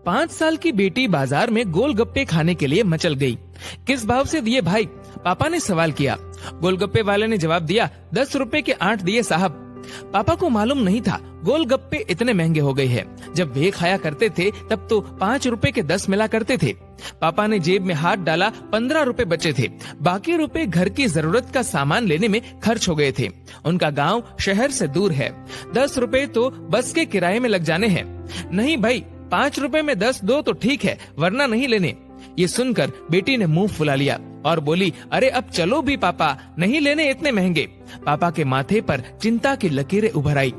5 साल की बेटी बाजार में गोलगप्पे खाने के लिए मचल गई। किस भाव से दिए भाई? पापा ने सवाल किया। गोलगप्पे वाले ने जवाब दिया, 10 रुपए के 8 दिए साहब। पापा को मालूम नहीं था गोलगप्पे इतने महंगे हो गए हैं। जब वे खाया करते थे तब तो 5 रुपए के 10 मिला करते थे। पापा ने जेब में हाथ डाला, 15 रुपए बचे थे। बाकी रुपए घर की जरूरत का सामान लेने में खर्च हो गए थे। उनका गांव शहर से दूर है। 10 रुपए तो बस के किराए में लग जाने हैं। नहीं भाई, 5 रुपए में 10 दो तो ठीक है, वरना नहीं लेने। ये सुनकर बेटी ने मुंह फुला लिया और बोली, अरे अब चलो भी पापा, नहीं लेने इतने महंगे। पापा के माथे पर चिंता की लकीरें उभर आई।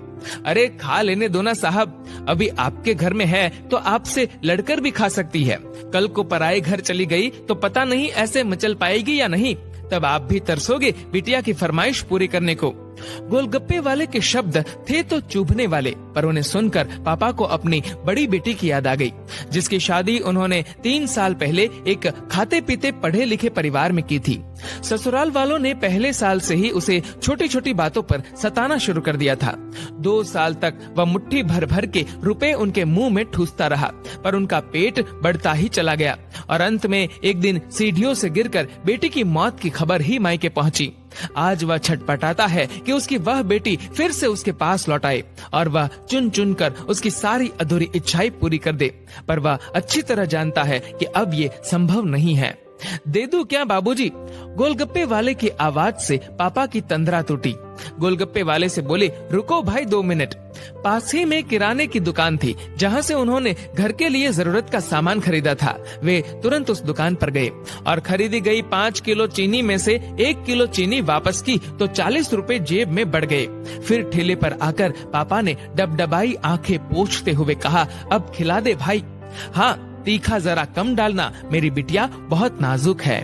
अरे खा लेने दो ना साहब, अभी आपके घर में है तो आपसे लड़कर भी खा सकती है। कल को पराए घर चली गई तो पता नहीं ऐसे मचल पाएगी या नहीं, तब आप भी तरसोगे बिटिया की फरमाइश पूरी करने को। गोलगप्पे वाले के शब्द थे तो चुभने वाले, पर उन्हें सुनकर पापा को अपनी बड़ी बेटी की याद आ गई, जिसकी शादी उन्होंने 3 साल पहले एक खाते पीते पढ़े लिखे परिवार में की थी। ससुराल वालों ने पहले साल से ही उसे छोटी छोटी बातों पर सताना शुरू कर दिया था। 2 साल तक वह मुट्ठी भर भर के रुपए उनके मुंह में ठूसता रहा, पर उनका पेट बढ़ता ही चला गया और अंत में एक दिन सीढ़ियों से गिरकर बेटी की मौत की खबर ही मायके पहुंची। आज वह छटपटाता है कि उसकी वह बेटी फिर से उसके पास लौट आए और वह चुन चुन कर उसकी सारी अधूरी इच्छाएं पूरी कर दे, पर वह अच्छी तरह जानता है कि अब ये संभव नहीं है। दे दूं क्या बाबूजी? गोलगप्पे वाले की आवाज से पापा की तंद्रा टूटी। गोलगप्पे वाले से बोले, रुको भाई 2 मिनट। पास ही में किराने की दुकान थी जहां से उन्होंने घर के लिए जरूरत का सामान खरीदा था। वे तुरंत उस दुकान पर गए और खरीदी गई 5 किलो चीनी में से 1 किलो चीनी वापस की तो 40 रुपए जेब में बढ़ गए। फिर ठेले पर आकर पापा ने डबडबाई आंखें पोंछते हुए कहा, अब खिला दे भाई। हाँ, तीखा जरा कम डालना, मेरी बिटिया बहुत नाजुक है।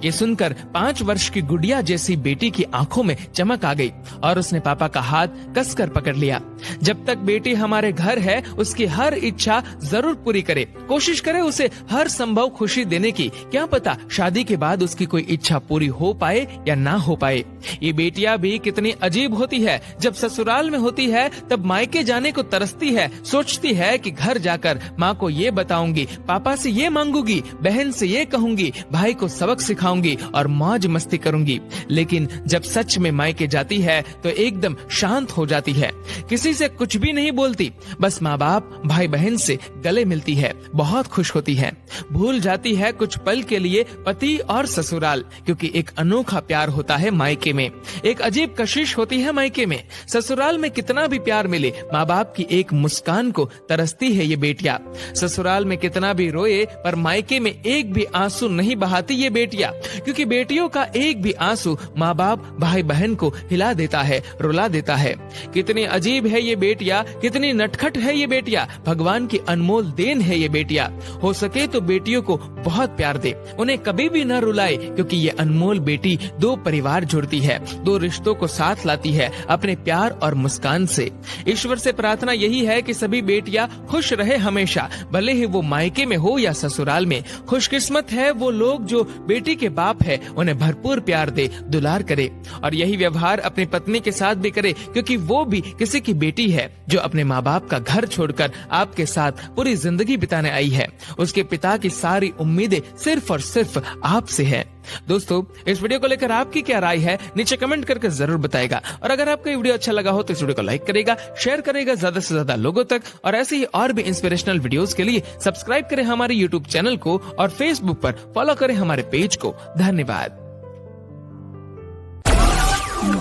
ये सुनकर 5 वर्ष की गुड़िया जैसी बेटी की आंखों में चमक आ गई और उसने पापा का हाथ कसकर पकड़ लिया। जब तक बेटी हमारे घर है उसकी हर इच्छा जरूर पूरी करे, कोशिश करे उसे हर संभव खुशी देने की। क्या पता शादी के बाद उसकी कोई इच्छा पूरी हो पाए या ना हो पाए। ये बेटियां भी कितनी अजीब होती है। जब ससुराल में होती है तब मायके जाने को तरसती है, सोचती है कि घर जाकर माँ को ये बताऊंगी, पापा से ये मांगूंगी, बहन से ये कहूंगी, भाई को सबक सिखाऊंगी और मौज मस्ती करूंगी। लेकिन जब सच में मायके जाती है तो एकदम शांत हो जाती है, किसी से कुछ भी नहीं बोलती, बस माँ बाप भाई बहन से गले मिलती है, बहुत खुश होती है, भूल जाती है कुछ पल के लिए पति और ससुराल, क्योंकि एक अनोखा प्यार होता है मायके में, एक अजीब कशिश होती है मायके में। ससुराल में कितना भी प्यार मिले, माँ बाप की एक मुस्कान को तरसती है ये बेटियां। ससुराल में कितना भी रोए पर मायके में एक भी आंसू नहीं बहाती ये बेटियां, क्योंकि बेटियों का एक भी आंसू माँ बाप भाई बहन को हिला देता है, रुला देता है। कितनी अजीब है ये बेटियां, कितनी नटखट है ये बेटियां, भगवान की अनमोल देन है ये बेटियां। हो सके तो बेटियों को बहुत प्यार दे, उन्हें कभी भी न रुलाए, क्योंकि ये अनमोल बेटी 2 परिवार जोड़ती है, 2 रिश्तों को साथ लाती है अपने प्यार और मुस्कान से। ईश्वर से प्रार्थना यही है कि सभी बेटियां खुश रहे हमेशा, भले ही वो मायके में हो या ससुराल में। खुशकिस्मत है वो लोग जो बेटी के बाप है, उन्हें भरपूर प्यार दे, दुलार करे, और यही व्यवहार अपनी पत्नी के साथ भी करे, क्योंकि वो भी किसी की बेटी है जो अपने माँ बाप का घर छोड़कर आपके साथ पूरी जिंदगी बिताने आई है। उसके पिता की सारी उम्मीदें सिर्फ और सिर्फ आपसे है। दोस्तों, इस वीडियो को लेकर आपकी क्या राय है नीचे कमेंट करके जरूर बताएगा, और अगर आपको ये वीडियो अच्छा लगा हो तो इस वीडियो को लाइक करेगा, शेयर करेगा ज्यादा से ज्यादा लोगों तक, और ऐसे ही और भी इंस्पिरेशनल वीडियोस के लिए सब्सक्राइब करें हमारे यूट्यूब चैनल को और फेसबुक पर फॉलो करें हमारे पेज को। धन्यवाद।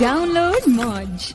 डाउनलोड मौज।